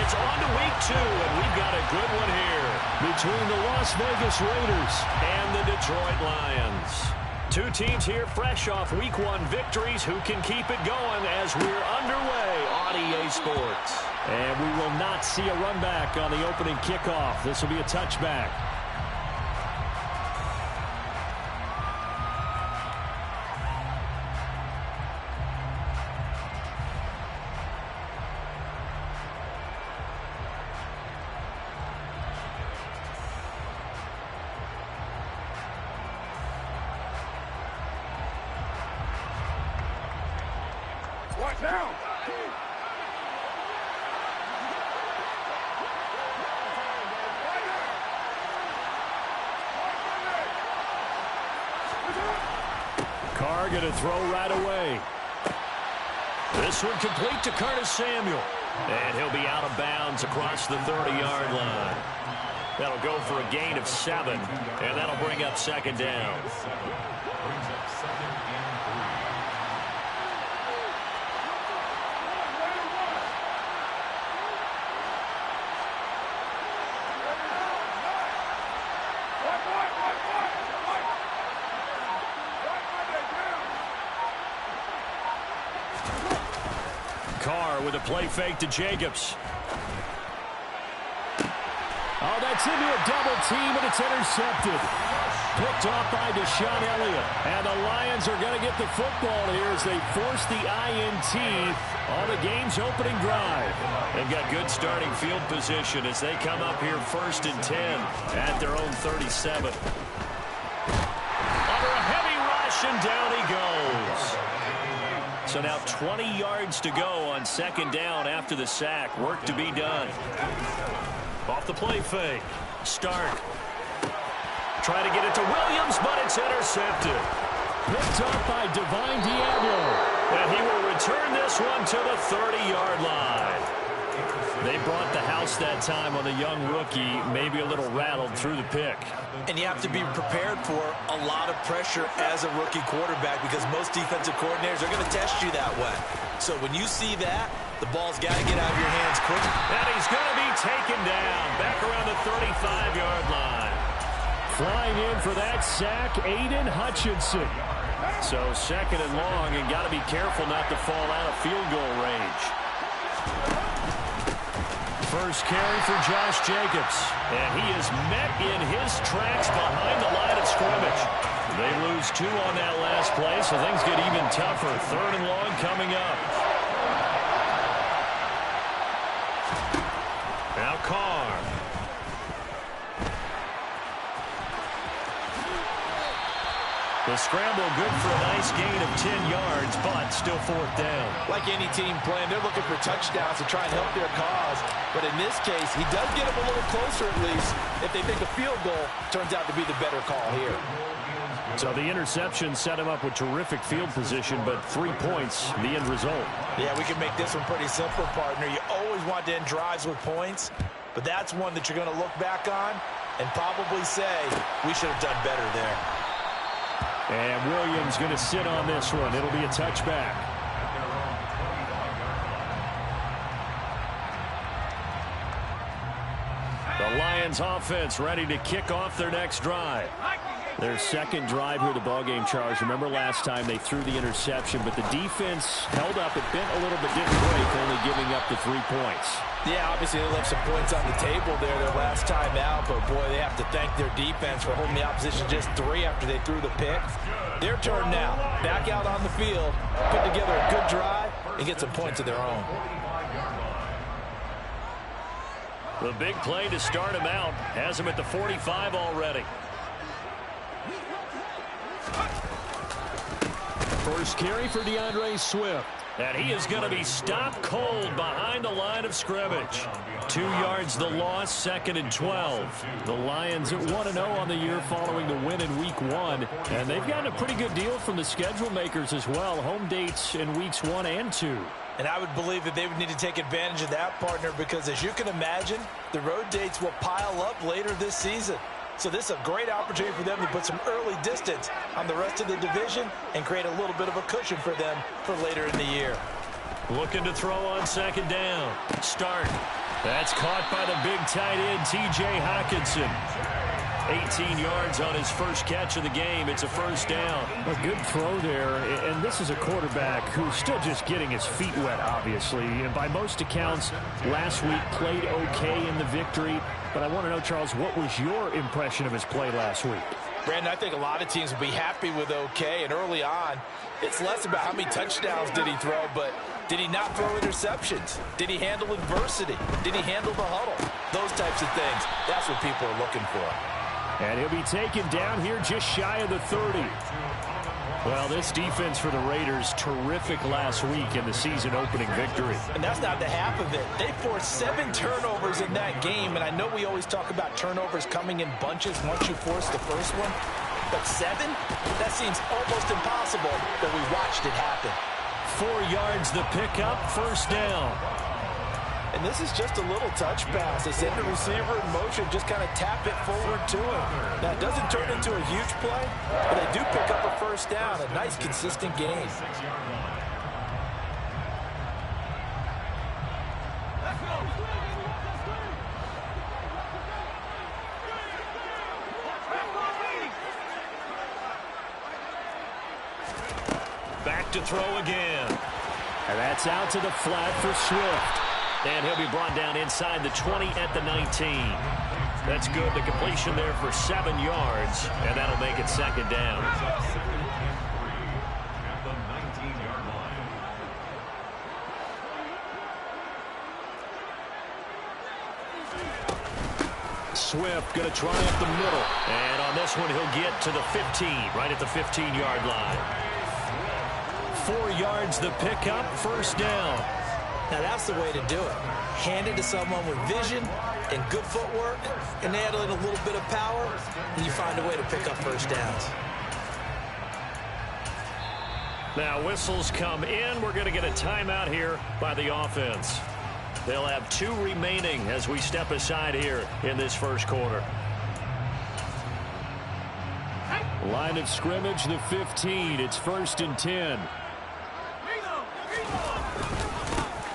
It's on to week 2, and we've got a good one here between the Las Vegas Raiders and the Detroit Lions. Two teams here fresh off week 1 victories who can keep it going as we're underway on EA Sports. And we will not see a run back on the opening kickoff. This will be a touchback. Down. Carr going to throw right away. This one complete to Curtis Samuel. And he'll be out of bounds across the 30-yard line. That'll go for a gain of 7, and that'll bring up second down. Carr with a play fake to Jacobs. Oh, that's into a double team, and it's intercepted. Picked off by Deshaun Elliott. And the Lions are going to get the football here as they force the INT on the game's opening drive. They've got good starting field position as they come up here 1st and 10 at their own 37. Under a heavy rush, and down he goes. So now 20 yards to go on second down after the sack. Work to be done. Off the play fake. Stark. Try to get it to Williams, but it's intercepted. Picked up by Divine Diablo. And he will return this one to the 30-yard line. They brought the house that time on the young rookie, maybe a little rattled through the pick. And you have to be prepared for a lot of pressure as a rookie quarterback because most defensive coordinators are going to test you that way. So when you see that, the ball's got to get out of your hands quick. And he's going to be taken down back around the 35-yard line. Flying in for that sack, Aiden Hutchinson. So second and long, and got to be careful not to fall out of field goal range. First carry for Josh Jacobs. And he is met in his tracks behind the line of scrimmage. They lose 2 on that last play, so things get even tougher. 3rd and long coming up. Now Carr. The scramble good for a nice gain of 10 yards, but still 4th down. Like any team playing, they're looking for touchdowns to try and help their cause. But in this case, he does get them a little closer at least if they think a field goal turns out to be the better call here. So the interception set him up with terrific field position, but 3 points, the end result. Yeah, we can make this one pretty simple, partner. You always want to end drives with points, but that's one that you're going to look back on and probably say, we should have done better there. And Williams going to sit on this one. It'll be a touchback. The Lions offense ready to kick off their next drive. Their second drive here, the ballgame, Charles. Remember last time they threw the interception, but the defense held up. It bent a little bit, didn't break, only giving up the 3 points. Yeah, obviously they left some points on the table there their last time out, but boy, they have to thank their defense for holding the opposition just 3 after they threw the pick. Their turn now. Back out on the field, put together a good drive, and get some points of their own. The big play to start him out has him at the 45 already. First carry for DeAndre Swift. And he is going to be stopped cold behind the line of scrimmage. 2 yards the loss, 2nd and 12. The Lions at 1-0 on the year following the win in week 1. And they've gotten a pretty good deal from the schedule makers as well. Home dates in weeks 1 and 2. And I would believe that they would need to take advantage of that, partner, because as you can imagine, the road dates will pile up later this season. So this is a great opportunity for them to put some early distance on the rest of the division and create a little bit of a cushion for them for later in the year. Looking to throw on second down. Start. That's caught by the big tight end, T.J. Hockenson. 18 yards on his first catch of the game. It's a first down. A good throw there, and this is a quarterback who's still just getting his feet wet, obviously. And by most accounts, last week played okay in the victory. But I want to know, Charles, what was your impression of his play last week? Brandon, I think a lot of teams will be happy with okay, and early on, it's less about how many touchdowns did he throw, but did he not throw interceptions? Did he handle adversity? Did he handle the huddle? Those types of things, that's what people are looking for. And he'll be taken down here just shy of the 30. Well, this defense for the Raiders, terrific last week in the season-opening victory. And that's not the half of it. They forced 7 turnovers in that game, and I know we always talk about turnovers coming in bunches once you force the first one. But 7? That seems almost impossible, but we watched it happen. 4 yards the pickup, first down. And this is just a little touch pass. They send the receiver in motion, just kind of tap it forward to him. Now, it doesn't turn into a huge play, but they do pick up a first down. A nice, consistent game. Back to throw again. And that's out to the flat for Swift. And he'll be brought down inside the 20 at the 19. That's good. The completion there for 7 yards, and that'll make it second down. Swift going to try up the middle. And on this one, he'll get to the 15, right at the 15-yard line. 4 yards the pickup, first down. Now, that's the way to do it. Hand it to someone with vision and good footwork, and add in a little bit of power, and you find a way to pick up first downs. Now, whistles come in. We're going to get a timeout here by the offense. They'll have 2 remaining as we step aside here in this first quarter. Line of scrimmage, the 15. It's 1st and 10.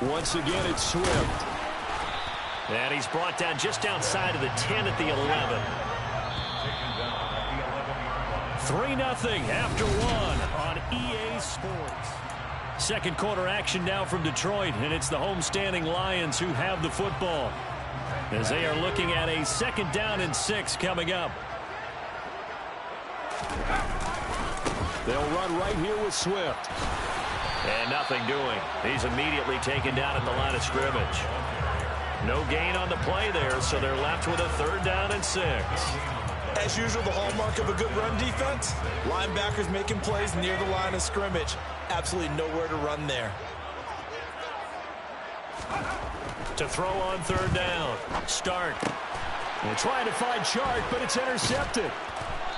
Once again, it's Swift. And he's brought down just outside of the 10 at the 11. 3-0 after 1 on EA Sports. Second quarter action now from Detroit, and it's the homestanding Lions who have the football as they are looking at a 2nd down and 6 coming up. They'll run right here with Swift. And nothing doing. He's immediately taken down at the line of scrimmage. No gain on the play there, so they're left with a 3rd down and 6. As usual, the hallmark of a good run defense, linebackers making plays near the line of scrimmage. Absolutely nowhere to run there. To throw on 3rd down. Start. They're trying to find Chark, but it's intercepted.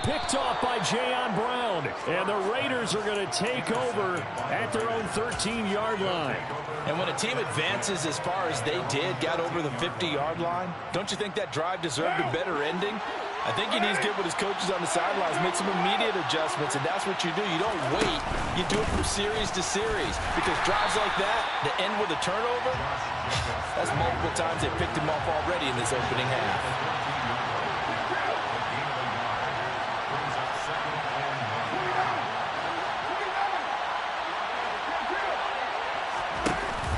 Picked off by Jayon Brown. And the Raiders are going to take over at their own 13-yard line. And when a team advances as far as they did, got over the 50-yard line, don't you think that drive deserved a better ending? I think he needs to get with his coaches on the sidelines, make some immediate adjustments, and that's what you do. You don't wait. You do it from series to series, because drives like that, to end with a turnover, that's multiple times they picked him off already in this opening half.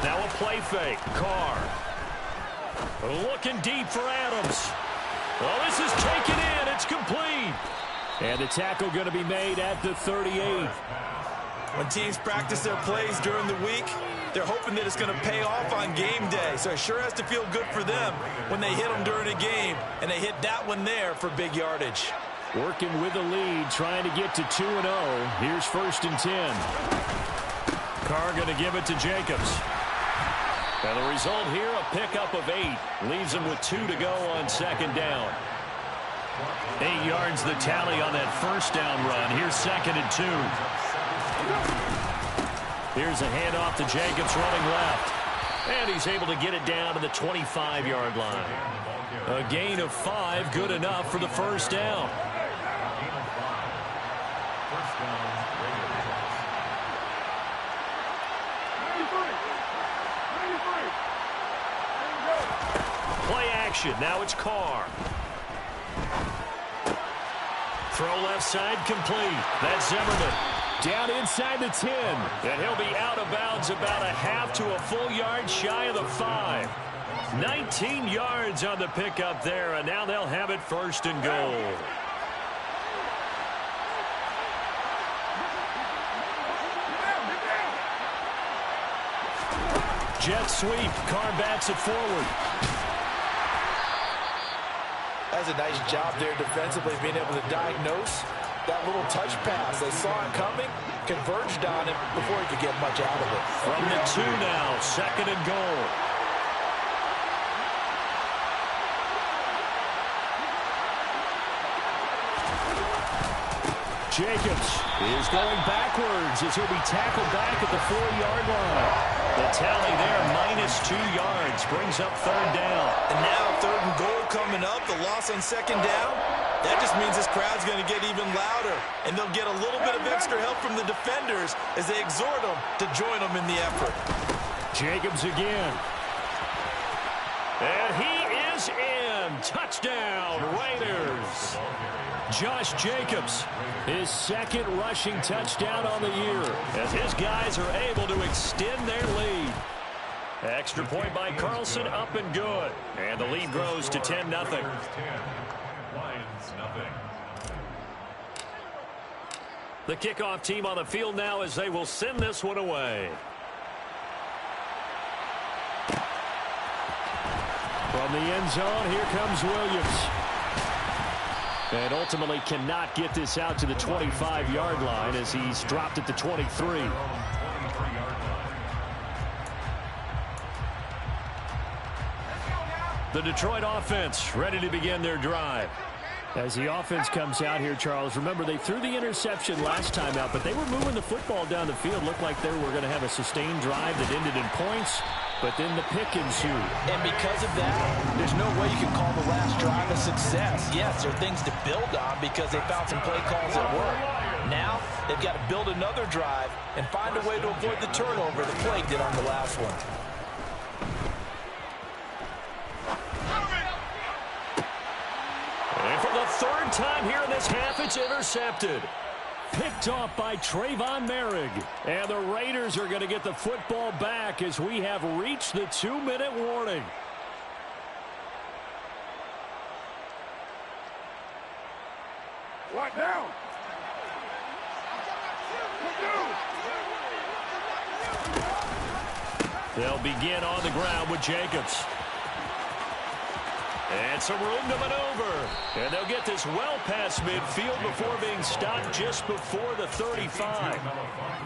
Now a play fake. Carr. Looking deep for Adams. Well, this is taken in. It's complete. And the tackle going to be made at the 38. When teams practice their plays during the week, they're hoping that it's going to pay off on game day. So it sure has to feel good for them when they hit them during a game. And they hit that one there for big yardage. Working with the lead, trying to get to 2-0. Here's 1st and 10. Carr going to give it to Jacobs. And the result here, a pickup of 8. Leaves him with 2 to go on 2nd down. 8 yards the tally on that 1st down run. Here's 2nd and 2. Here's a handoff to Jacobs running left. And he's able to get it down to the 25-yard line. A gain of 5, good enough for the 1st down. action. Now it's Carr. Throw left side complete. That's Zimmerman. Down inside the 10. And he'll be out of bounds about a half to a full yard shy of the 5. 19 yards on the pickup there, and now they'll have it 1st and goal. Jet sweep. Carr bats it forward. That's a nice job there defensively, being able to diagnose that little touch pass. They saw it coming, converged on him before he could get much out of it. From the 2 now, 2nd and goal. Jacobs is going backwards as he'll be tackled back at the 4-yard line. The tally there, -2 yards, brings up 3rd down. And now 3rd and goal coming up, the loss on 2nd down. That just means this crowd's going to get even louder, and they'll get a little bit of extra help from the defenders as they exhort them to join them in the effort. Jacobs again. And he is in. Touchdown, Raiders. Josh Jacobs, his 2nd rushing touchdown on the year, as his guys are able to extend their lead. Extra point by Carlson, up and good. And the lead grows to 10-0. The kickoff team on the field now as they will send this one away. From the end zone, here comes Williams. And ultimately cannot get this out to the 25-yard line as he's dropped at the 23. The Detroit offense ready to begin their drive. As the offense comes out here, Charles, remember they threw the interception last time out, but they were moving the football down the field. Looked like they were going to have a sustained drive that ended in points, but then the pick ensued. And because of that, there's no way you can call the last drive a success. Yes, there are things to build on because they found some play calls that work. Now, they've got to build another drive and find a way to avoid the turnover the Plague did on the last one. And for the 3rd time here in this half, it's intercepted. Picked off by Trayvon Merrick. And the Raiders are going to get the football back as we have reached the 2-minute warning. What now? They'll begin on the ground with Jacobs. And some room to maneuver. And they'll get this well past midfield before being stopped just before the 35.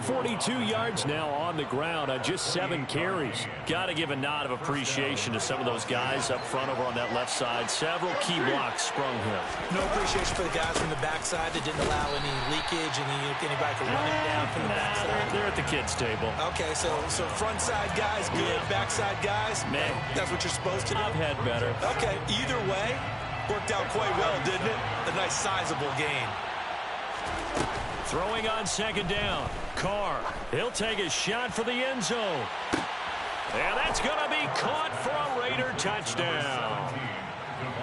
42 yards now on the ground on just 7 carries. Got to give a nod of appreciation to some of those guys up front over on that left side. Several key blocks sprung here. No appreciation for the guys from the backside that didn't allow any leakage and anybody could run him down from the backside. They're at the kids' table. Okay, so front side guys good, backside guys, man, that's what you're supposed to do. I've had better. Okay, either way, worked out quite well, didn't it? A nice sizable gain. Throwing on 2nd down. Carr, he'll take a shot for the end zone. And that's going to be caught for a Raider touchdown.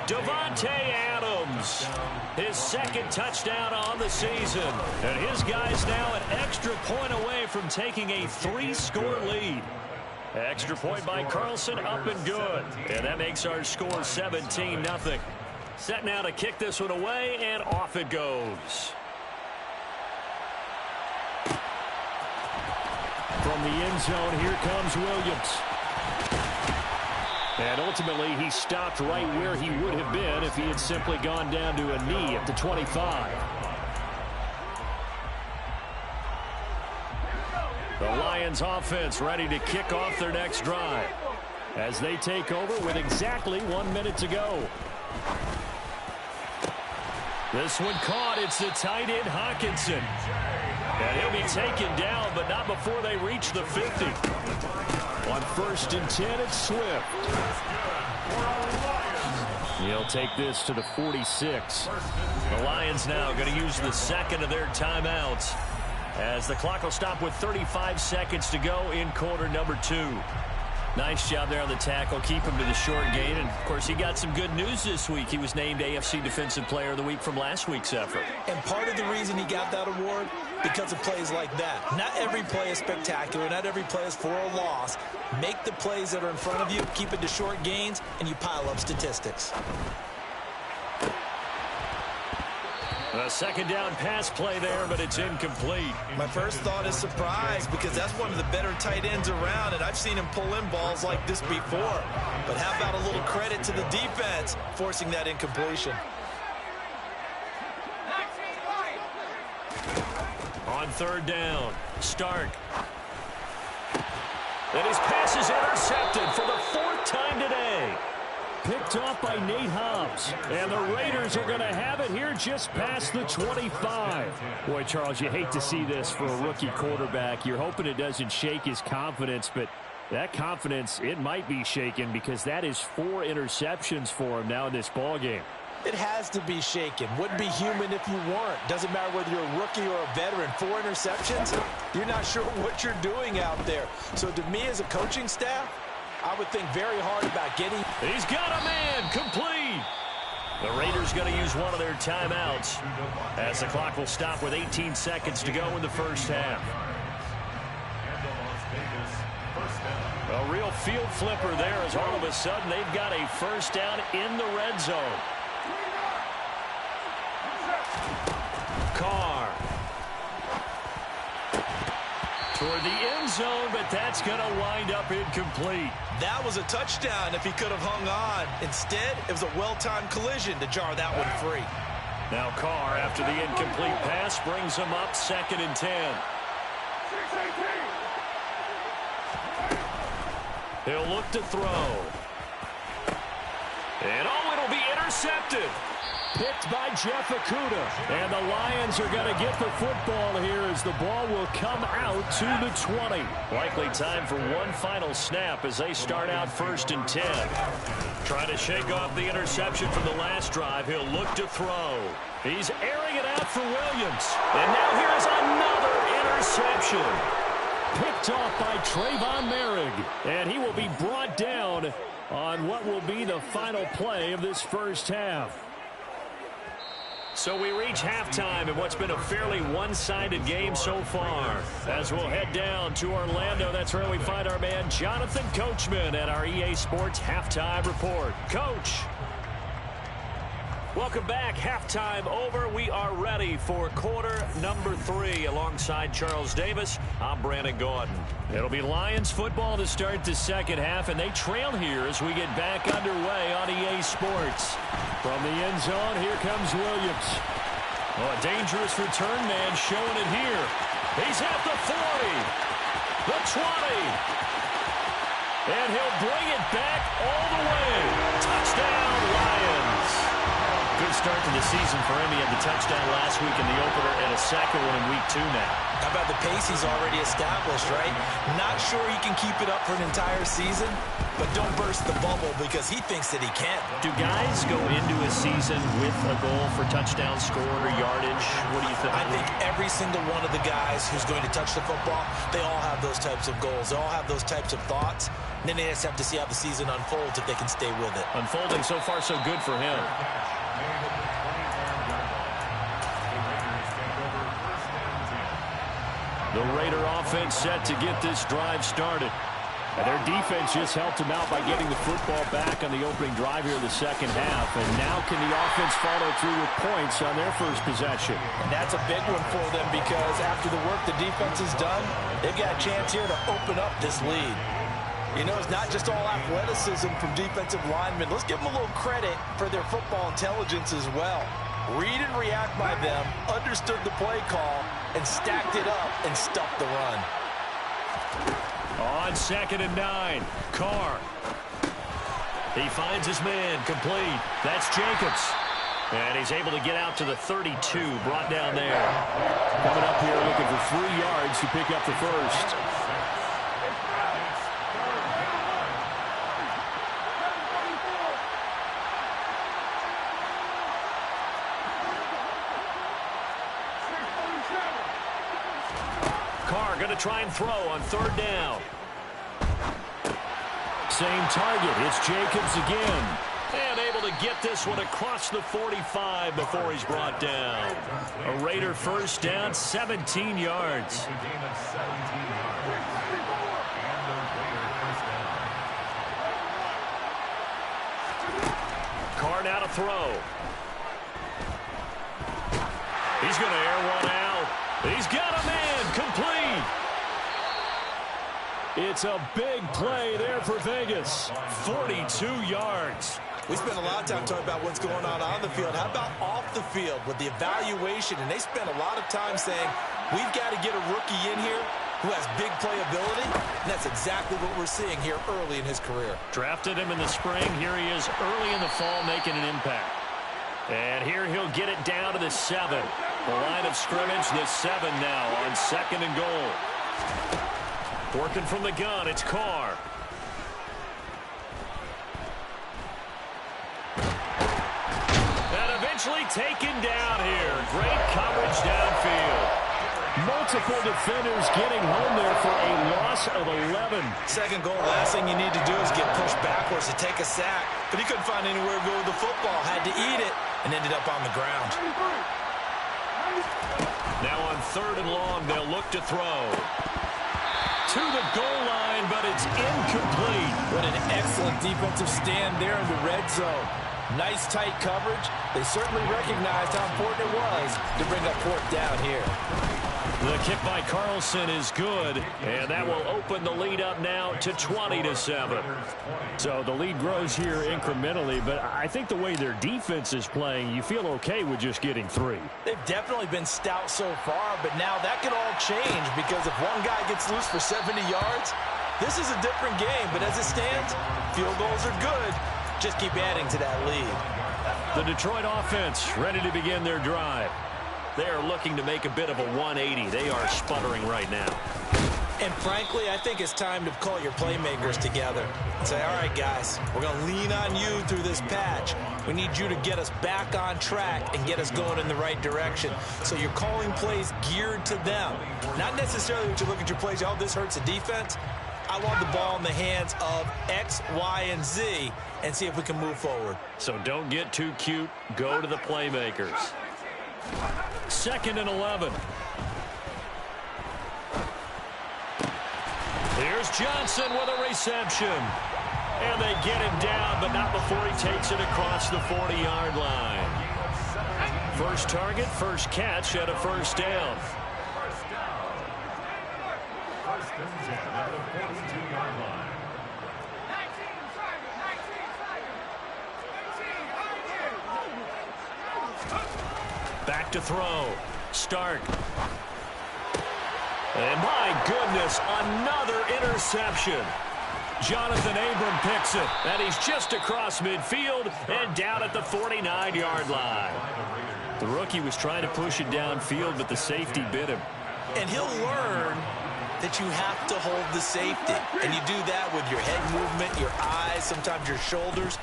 Devontae Adams, his 2nd touchdown on the season. And his guys now an extra point away from taking a 3-score lead. Extra point by Carlson, up and good. And that makes our score 17-0. Set now to kick this one away, and off it goes. From the end zone, here comes Williams. And ultimately, he stopped right where he would have been if he had simply gone down to a knee at the 25. The Lions offense ready to kick off their next drive as they take over with exactly 1 minute to go. This one caught. It's the tight end Hawkinson. And he'll be taken down, but not before they reach the 50. On 1st and 10, it's Swift. He'll take this to the 46. The Lions now going to use the 2nd of their timeouts as the clock will stop with 35 seconds to go in quarter number 2. Nice job there on the tackle. Keep him to the short gain. And, of course, he got some good news this week. He was named AFC Defensive Player of the Week from last week's effort. And part of the reason he got that award, because of plays like that. Not every play is spectacular. Not every play is for a loss. Make the plays that are in front of you, keep it to short gains, and you pile up statistics. A second down pass play there, but it's incomplete. My first thought is surprise, because that's one of the better tight ends around, and I've seen him pull in balls like this before. But how about a little credit to the defense forcing that incompletion? On third down, Stark. And his pass is intercepted for the 4th time today. Picked off by Nate Hobbs. And the Raiders are going to have it here just past the 25. Boy, Charles, you hate to see this for a rookie quarterback. You're hoping it doesn't shake his confidence, but that confidence, it might be shaken because that is 4 interceptions for him now in this ballgame. It has to be shaken. Wouldn't be human if you weren't. Doesn't matter whether you're a rookie or a veteran. 4 interceptions, you're not sure what you're doing out there. So to me as a coaching staff, I would think very hard about getting... He's got a man, complete. The Raiders going to use one of their timeouts as the clock will stop with 18 seconds to go in the first half. A real field flipper there as all of a sudden they've got a first down in the red zone. Carr. Toward the end zone, but that's going to wind up incomplete. That was a touchdown if he could have hung on. Instead, it was a well-timed collision to jar that one free. Now Carr, after the incomplete pass, brings him up 2nd and 10. He'll look to throw. And it'll be intercepted. Picked by Jeff Okudah. And the Lions are going to get the football here as the ball will come out to the 20. Likely time for one final snap as they start out 1st and 10. Trying to shake off the interception from the last drive. He'll look to throw. He's airing it out for Williams. And now here's another interception. Picked off by Trayvon Merrick. And he will be brought down on what will be the final play of this first half. So we reach halftime in what's been a fairly one-sided game so far. As we'll head down to Orlando, that's where we find our man Jonathan Coachman at our EA Sports Halftime Report. Coach. Welcome back. Halftime over. We are ready for quarter number 3 alongside Charles Davis. I'm Brandon Gordon. It'll be Lions football to start the second half, and they trail here as we get back underway on EA Sports. From the end zone, here comes Williams. Oh, a dangerous return man showing it here. He's at the 40, the 20, and he'll bring it back all the way. Touchdown, Lions. Good start to the season for him. He had the touchdown last week in the opener and a second one in week 2 now. How about the pace he's already established, right? Not sure he can keep it up for an entire season, but don't burst the bubble because he thinks that he can. Do guys go into a season with a goal for touchdown scored or yardage? What do you think? I think every single one of the guys who's going to touch the football, they all have those types of goals. They all have those types of thoughts. And then they just have to see how the season unfolds if they can stay with it. Unfolding so far so good for him. The Raider offense set to get this drive started. And their defense just helped them out by getting the football back on the opening drive here in the second half. And now can the offense follow through with points on their first possession? And that's a big one for them because after the work the defense has done, they've got a chance here to open up this lead. You know, it's not just all athleticism from defensive linemen. Let's give them a little credit for their football intelligence as well. Read and react by them, understood the play call, and stacked it up and stuffed the run. On 2nd and 9, Carr. He finds his man, complete. That's Jacobs. And he's able to get out to the 32, brought down there. Coming up here looking for 3 yards to pick up the first. Carr going to try and throw on 3rd down. same target. It's Jacobs again. And able to get this one across the 45 before he's brought down. A Raider first down, 17 yards. Carr now to throw. He's going to air one out. He's got a man complete. It's a big play there for Vegas. 42 yards. We spent a lot of time talking about what's going on the field. How about off the field with the evaluation? And they spent a lot of time saying, we've got to get a rookie in here who has big playability. And that's exactly what we're seeing here early in his career. Drafted him in the spring. Here he is early in the fall making an impact. And here he'll get it down to the 7. The line of scrimmage, the 7 now on 2nd and goal. Working from the gun, it's Carr. And eventually taken down here. Great coverage downfield. Multiple defenders getting home there for a loss of 11. Second goal, last thing you need to do is get pushed backwards to take a sack. But he couldn't find anywhere to go with the football. Had to eat it and ended up on the ground. Now on 3rd and long, they'll look to throw. To the goal line, but it's incomplete. What an excellent defensive stand there in the red zone. Nice tight coverage. They certainly recognized how important it was to bring up 4th down here. The kick by Carlson is good, and that will open the lead up now to 20-7. So the lead grows here incrementally, but I think the way their defense is playing, you feel okay with just getting 3. They've definitely been stout so far, but now that could all change because if one guy gets loose for 70 yards, this is a different game. But as it stands, field goals are good. Just keep adding to that lead. The Detroit offense ready to begin their drive. They are looking to make a bit of a 180. They are sputtering right now. And frankly, I think it's time to call your playmakers together and say, all right, guys, we're going to lean on you through this patch. We need you to get us back on track and get us going in the right direction. So you're calling plays geared to them. Not necessarily when you look at your plays, oh, this hurts the defense. I want the ball in the hands of X, Y, and Z and see if we can move forward. So don't get too cute. Go to the playmakers. 2nd and 11. Here's Johnson with a reception. And they get him down, but not before he takes it across the 40-yard line. First target, first catch at a first down. Back to throw. Stark. And my goodness, another interception. Jonathan Abram picks it, and he's just across midfield and down at the 49-yard line. The rookie was trying to push it downfield, but the safety bit him. And he'll learn that you have to hold the safety. And you do that with your head movement, your eyes, sometimes your shoulders.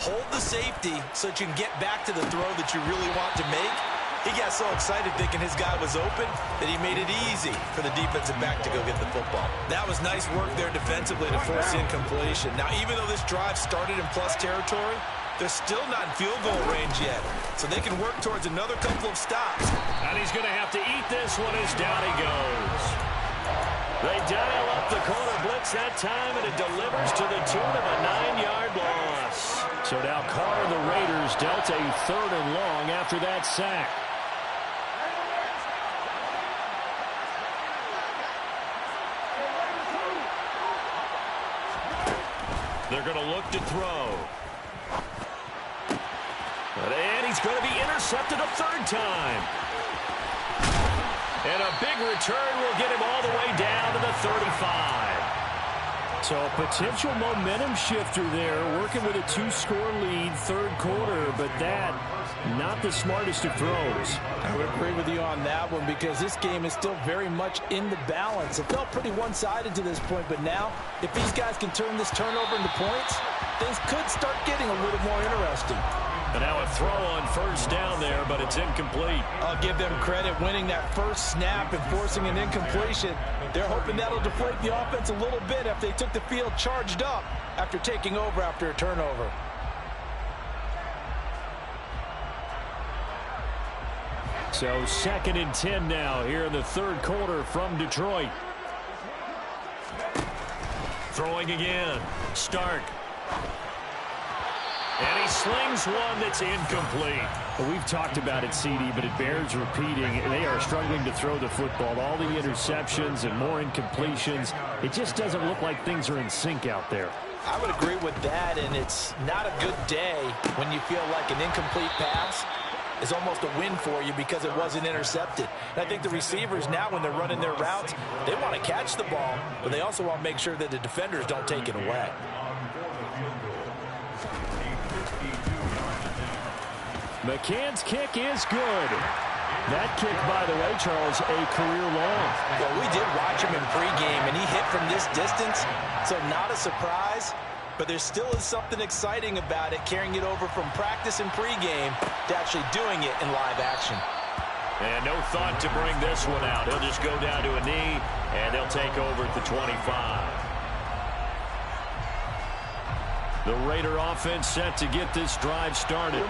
Hold the safety so that you can get back to the throw that you really want to make. He got so excited thinking his guy was open that he made it easy for the defensive back to go get the football. That was nice work there defensively to force incompletion. Now, even though this drive started in plus territory, they're still not in field goal range yet. So they can work towards another couple of stops. And he's going to have to eat this one as down he goes. They dial up the corner blitz that time, and it delivers to the tune of a 9-yard loss. So now Carr and the Raiders dealt a 3rd and long after that sack. They're going to look to throw. And he's going to be intercepted a 3rd time. And a big return will get him all the way down to the 35. So a potential momentum shifter there, working with a 2-score lead, 3rd quarter, but that, not the smartest of throws. I would agree with you on that one because this game is still very much in the balance. It felt pretty one-sided to this point, but now, if these guys can turn this turnover into points, things could start getting a little more interesting. And now a throw on first down there, but it's incomplete. I'll give them credit winning that first snap and forcing an incompletion. They're hoping that'll deflate the offense a little bit after they took the field charged up after taking over after a turnover. So 2nd and 10 now here in the third quarter from Detroit. Throwing again. Stark. And he slings one that's incomplete. Well, we've talked about it, CD, but it bears repeating. They are struggling to throw the football. All the interceptions and more incompletions. It just doesn't look like things are in sync out there. I would agree with that, and it's not a good day when you feel like an incomplete pass is almost a win for you because it wasn't intercepted. And I think the receivers now, when they're running their routes, they want to catch the ball, but they also want to make sure that the defenders don't take it away. McCann's kick is good. That kick, by the way, Charles, a career long. Well, we did watch him in pregame, and he hit from this distance, so not a surprise. But there still is something exciting about it, carrying it over from practice and pregame to actually doing it in live action. And no thought to bring this one out. He'll just go down to a knee, and they'll take over at the 25. The Raider offense set to get this drive started.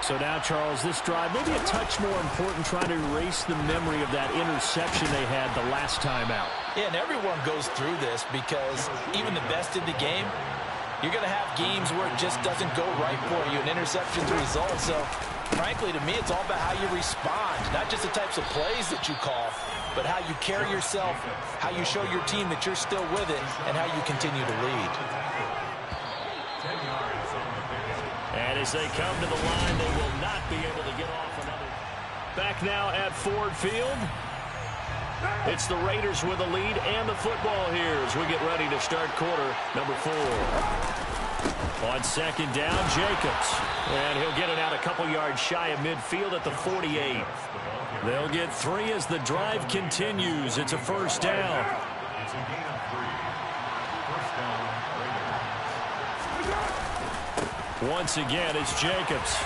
So now, Charles, this drive maybe a touch more important, trying to erase the memory of that interception they had the last time out. Yeah, and everyone goes through this because even the best in the game, you're going to have games where it just doesn't go right for you, and interceptions result. So, frankly, to me, it's all about how you respond, not just the types of plays that you call, but how you carry yourself, how you show your team that you're still with it, and how you continue to lead. And as they come to the line, they will not be able to get off another. Back now at Ford Field. It's the Raiders with the lead and the football here as we get ready to start quarter number 4. On second down, Jacobs. And he'll get it out a couple yards shy of midfield at the 48. They'll get 3 as the drive continues. It's a first down. Once again, it's Jacobs.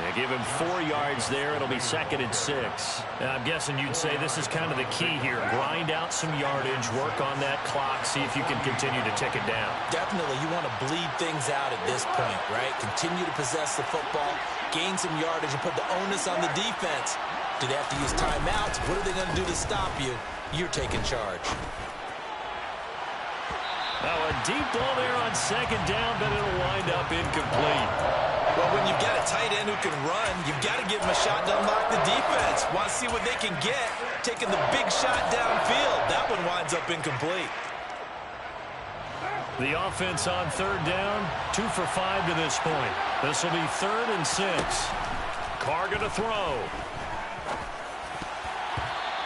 They give him 4 yards there. It'll be 2nd and 6. And I'm guessing you'd say this is kind of the key here. Grind out some yardage, work on that clock, see if you can continue to tick it down. Definitely, you want to bleed things out at this point, right? Continue to possess the football, gain some yardage, and put the onus on the defense. Do they have to use timeouts? What are they going to do to stop you? You're taking charge. Now a deep ball there on second down, but it'll wind up incomplete. Well, when you've got a tight end who can run, you've got to give him a shot to unlock the defense. Want to see what they can get, taking the big shot downfield. That one winds up incomplete. The offense on third down, 2 for 5 to this point. This will be 3rd and 6. Carr going to throw.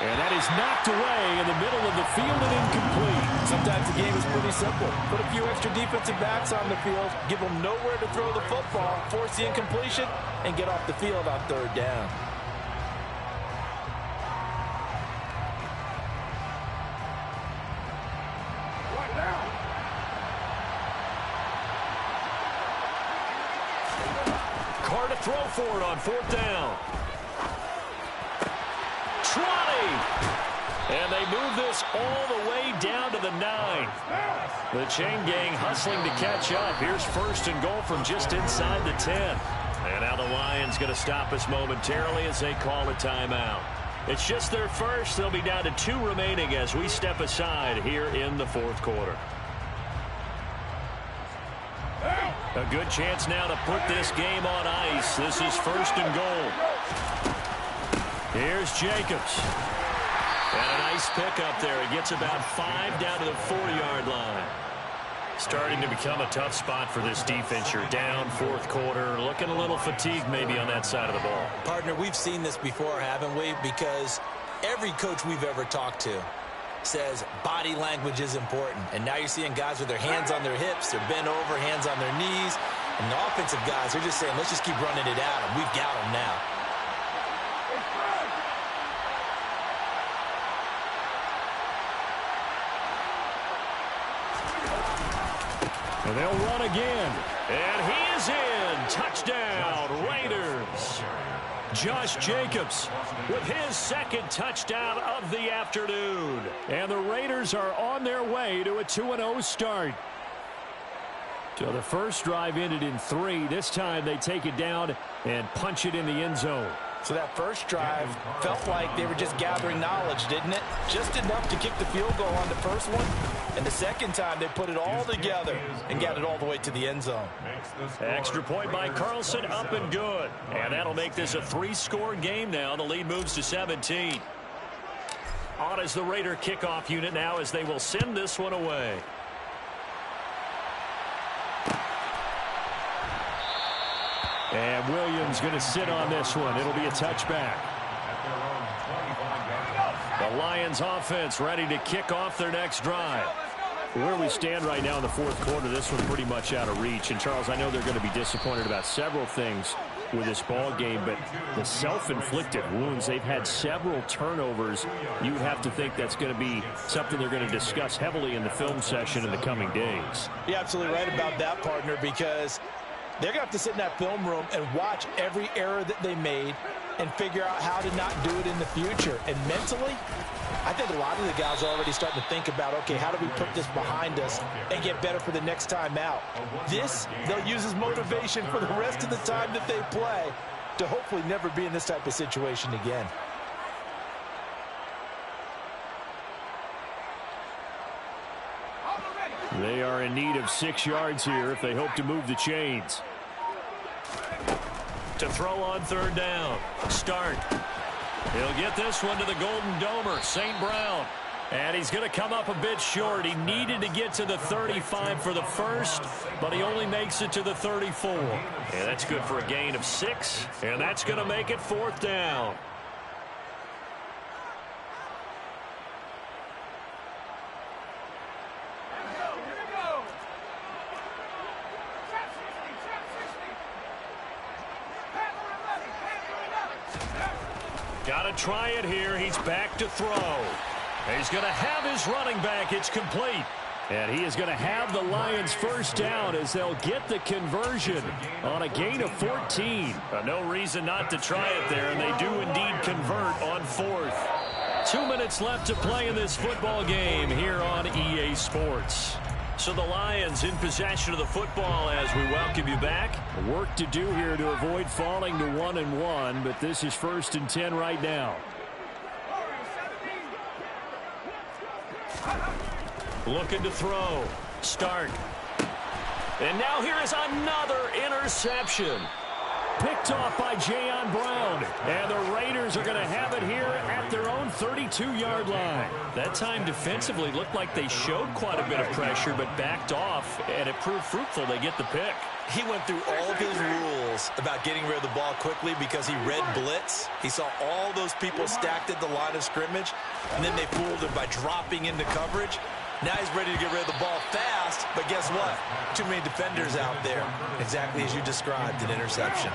And that is knocked away in the middle of the field and incomplete. Sometimes the game is pretty simple. Put a few extra defensive backs on the field, give them nowhere to throw the football, force the incompletion, and get off the field on third down. Carr to throw for it on 4th down. And they move this all the way down to the 9. The chain gang hustling to catch up. Here's 1st and goal from just inside the 10. And now the Lions going to stop us momentarily as they call a timeout. It's just their first. They'll be down to 2 remaining as we step aside here in the 4th quarter. A good chance now to put this game on ice. This is 1st and goal. Here's Jacobs. And a nice pickup there. It gets about 5 down to the 4-yard line. Starting to become a tough spot for this defense. You're down 4th quarter. Looking a little fatigued maybe on that side of the ball. Partner, we've seen this before, haven't we? Because every coach we've ever talked to says body language is important. And now you're seeing guys with their hands on their hips. They're bent over, hands on their knees. And the offensive guys, they're just saying, let's just keep running it at them. We've got them now. And they'll run again. And he is in. Touchdown, Raiders. Josh Jacobs with his second touchdown of the afternoon. And the Raiders are on their way to a 2-0 start. So the first drive ended in 3. This time they take it down and punch it in the end zone. So that first drive felt like they were just gathering knowledge, didn't it? Just enough to kick the field goal on the first one. And the second time, they put it all together and got it all the way to the end zone. Extra point by Carlson, up and good. And that'll make this a 3-score game now. The lead moves to 17. On is the Raider kickoff unit now as they will send this one away. And Williams going to sit on this one. It'll be a touchback. The Lions offense ready to kick off their next drive. Where we stand right now in the fourth quarter, this one pretty much out of reach. And, Charles, I know they're going to be disappointed about several things with this ball game, but the self-inflicted wounds, they've had several turnovers. You would have to think that's going to be something they're going to discuss heavily in the film session in the coming days. You're absolutely right about that, partner, because they're going to have to sit in that film room and watch every error that they made and figure out how to not do it in the future. And mentally, I think a lot of the guys are already starting to think about, okay, how do we put this behind us and get better for the next time out? This, they'll use as motivation for the rest of the time that they play to hopefully never be in this type of situation again. They are in need of 6 yards here if they hope to move the chains. To throw on third down. Start. He'll get this one to the Golden Domer, St. Brown. And he's going to come up a bit short. He needed to get to the 35 for the first, but he only makes it to the 34. And that's good for a gain of 6, and that's going to make it 4th down. Got to try it here. He's back to throw. He's going to have his running back. It's complete. And he is going to have the Lions first down as they'll get the conversion on a gain of 14. No reason not to try it there, and they do indeed convert on 4th. 2 minutes left to play in this football game here on EA Sports. So the Lions in possession of the football as we welcome you back. Work to do here to avoid falling to 1-1, but this is 1st and 10 right now. Looking to throw. Start. And now here is another interception. Picked off by Jayon Brown. And the Raiders are going to have it here at their own 32-yard line. That time defensively looked like they showed quite a bit of pressure, but backed off, and it proved fruitful. They get the pick. He went through all of his rules about getting rid of the ball quickly because he read blitz. He saw all those people stacked at the line of scrimmage, and then they fooled him by dropping into coverage. Now he's ready to get rid of the ball fast, but guess what? Too many defenders out there. Exactly as you described, an interception.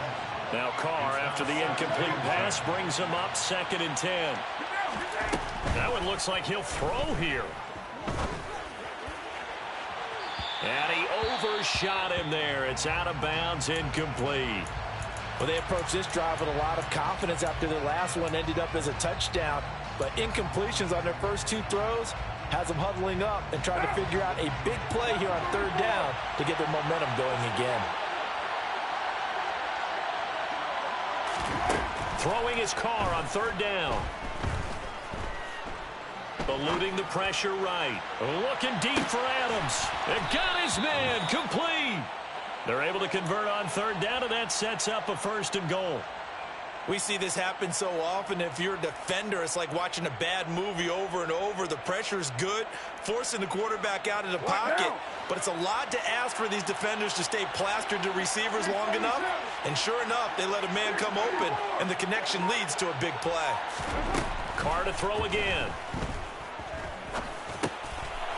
Now Carr, after the incomplete pass, brings him up 2nd and 10. That one looks like he'll throw here. And he overshot him there. It's out of bounds, incomplete. Well, they approached this drive with a lot of confidence after the last one ended up as a touchdown. But incompletions on their first 2 throws has them huddling up and trying to figure out a big play here on 3rd down to get their momentum going again. Throwing his Carr on 3rd down. Eluding the pressure right. Looking deep for Adams. And got his man complete. They're able to convert on 3rd down, and that sets up a 1st and goal. We see this happen so often. If you're a defender, it's like watching a bad movie over and over. The pressure is good, forcing the quarterback out of the pocket. But it's a lot to ask for these defenders to stay plastered to receivers long enough. And sure enough, they let a man come open, and the connection leads to a big play. Carr to throw again.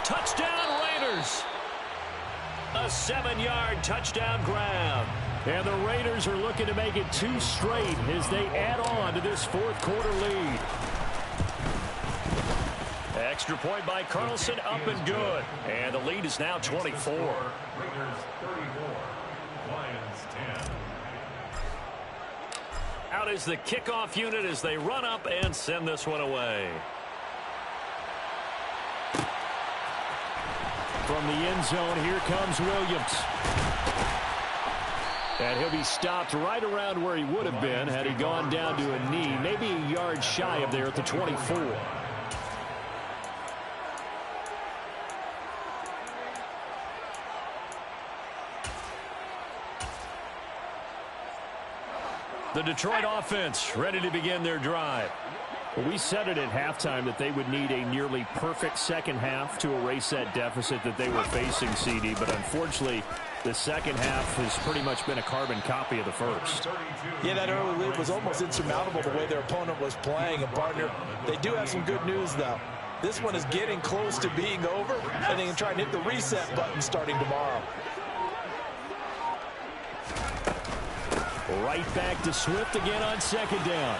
Touchdown, Raiders. A 7-yard touchdown grab. And the Raiders are looking to make it 2 straight as they add on to this 4th quarter lead. Extra point by Carlson, up and good. And the lead is now 24. Raiders 34, Lions 10. Out is the kickoff unit as they run up and send this one away. From the end zone, here comes Williams. And he'll be stopped right around where he would have been had he gone down to a knee, maybe a yard shy of there at the 24. The Detroit offense ready to begin their drive. Well, we said it at halftime that they would need a nearly perfect second half to erase that deficit that they were facing, CD. But unfortunately, the second half has pretty much been a carbon copy of the first. Yeah, that early lead was almost insurmountable the way their opponent was playing. And, partner, they do have some good news, though. This one is getting close to being over, and they can try and hit the reset button starting tomorrow. Right back to Swift again on second down.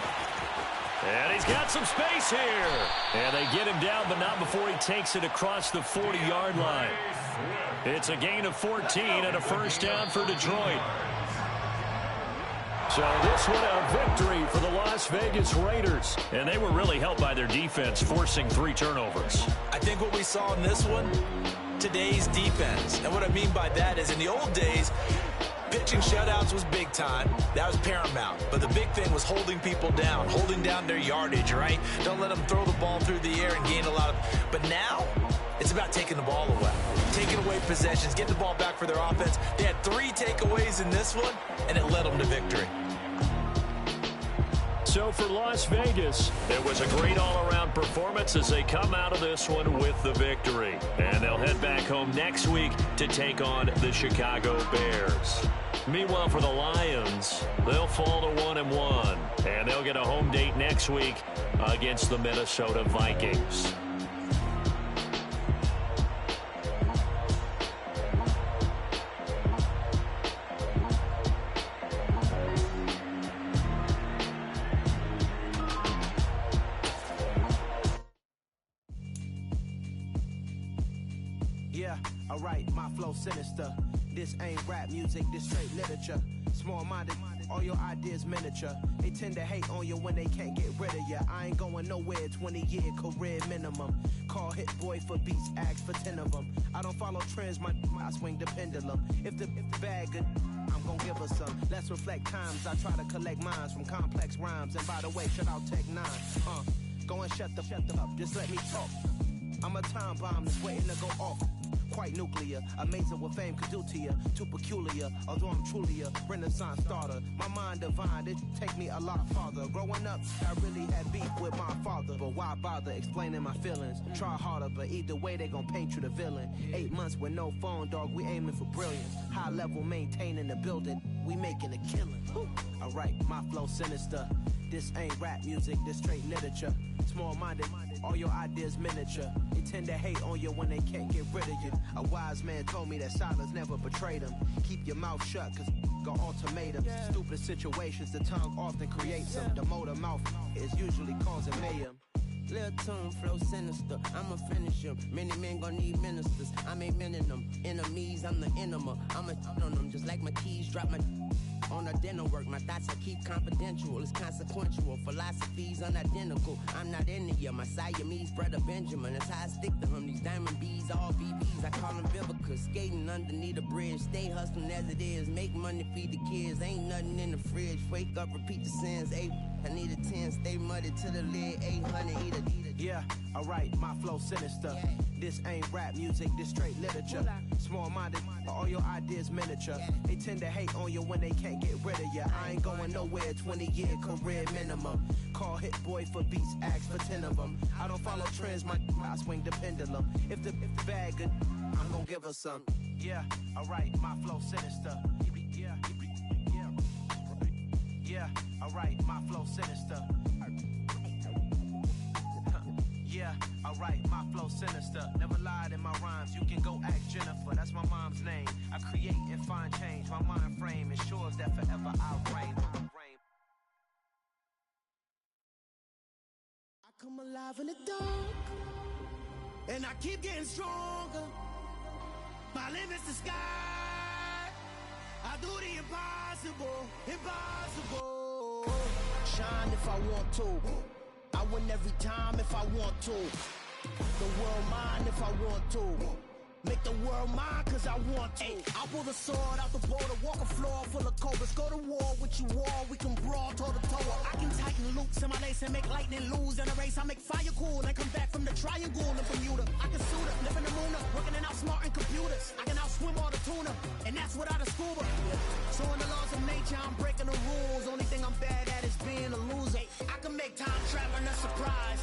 And he's got some space here. And they get him down, but not before he takes it across the 40-yard line. It's a gain of 14 and a first down for Detroit. So this one a victory for the Las Vegas Raiders. And they were really helped by their defense, forcing 3 turnovers. I think what we saw in this one, today's defense. And what I mean by that is in the old days, pitching shutouts was big time. That was paramount. But the big thing was holding people down, holding down their yardage, right? Don't let them throw the ball through the air and gain a lot of... But now, it's about taking the ball away. Taking away possessions, getting the ball back for their offense. They had 3 takeaways in this one, and it led them to victory. So for Las Vegas, it was a great all-around performance as they come out of this one with the victory. And they'll head back home next week to take on the Chicago Bears. Meanwhile, for the Lions, they'll fall to 1-1. And they'll get a home date next week against the Minnesota Vikings. Alright, my flow sinister. This ain't rap music, this straight literature. Small-minded, all your ideas miniature. They tend to hate on you when they can't get rid of you. I ain't going nowhere, 20-year career minimum. Call Hit Boy for beats, ask for 10 of them. I don't follow trends, I swing the pendulum. If the bag good, I'm gonna give her some. Let's reflect times, I try to collect minds from complex rhymes. And by the way, shout out Tech 9. Go and shut the up, just let me talk. I'm a time bomb that's waiting to go off. Quite nuclear, amazing what fame could do to you. Too peculiar, although I'm truly a renaissance starter. My mind divine, it take me a lot farther. Growing up, I really had beef with my father. But why bother explaining my feelings? Try harder, but either way they gon' paint you the villain. 8 months with no phone, dog, we aiming for brilliance. High level maintaining the building, we making a killing. Alright, my flow sinister. This ain't rap music, this straight literature. Small-minded, all your ideas miniature. They tend to hate on you when they can't get rid of you. A wise man told me that silence never betrayed him. Keep your mouth shut, cause got ultimatums. Stupid situations, the tongue often creates them. The motor mouth is usually causing mayhem. Little tune, flow sinister, I'ma finish him. Many men gon' need ministers, I'm a men in them. Enemies, I'm the enema, I'm a on them. Just like my keys, drop my on a dinner work. My thoughts I keep confidential, it's consequential. Philosophies unidentical, I'm not in it yet. My Siamese brother Benjamin, that's how I stick to him. These diamond bees, all BBs, I call them Vivica. Skating underneath a bridge, stay hustling as it is. Make money, feed the kids, ain't nothing in the fridge. Wake up, repeat the sins, I need a 10, stay muddy to the lid, 800, eat a. Yeah, alright, my flow sinister. This ain't rap music, this straight literature. Small-minded, all your ideas miniature. They tend to hate on you when they can't get rid of you. I ain't going nowhere, 20-year career minimum. Call Hit Boy for beats, ask for 10 of them. I don't follow trends, I swing the pendulum. If the bag good, I'm gonna give her some. Yeah, alright, my flow sinister. Yeah, alright, my flow sinister. Yeah, alright, my flow sinister. Never lied in my rhymes, you can go ask Jennifer. That's my mom's name. I create and find change. My mind frame ensures that forever I'll reign. I come alive in the dark. And I keep getting stronger. My limit's the sky. I do the impossible, impossible. Shine if I want to. I win every time if I want to. The world mine if I want to. Make the world mine cause I want to. Ay, I'll pull the sword out the border, walk a floor full of cobras. Go to war with you all, we can brawl toe to toe. I can tighten loops in my lace and make lightning lose in a race. I make fire cool and come back from the triangle in Bermuda. I can suit up, live in the moon up, working and outsmarting computers. I can outswim all the tuna, and that's without a scuba. So in the laws of nature, I'm breaking the rules. Only thing I'm bad at is being a loser. I can make time traveling a surprise.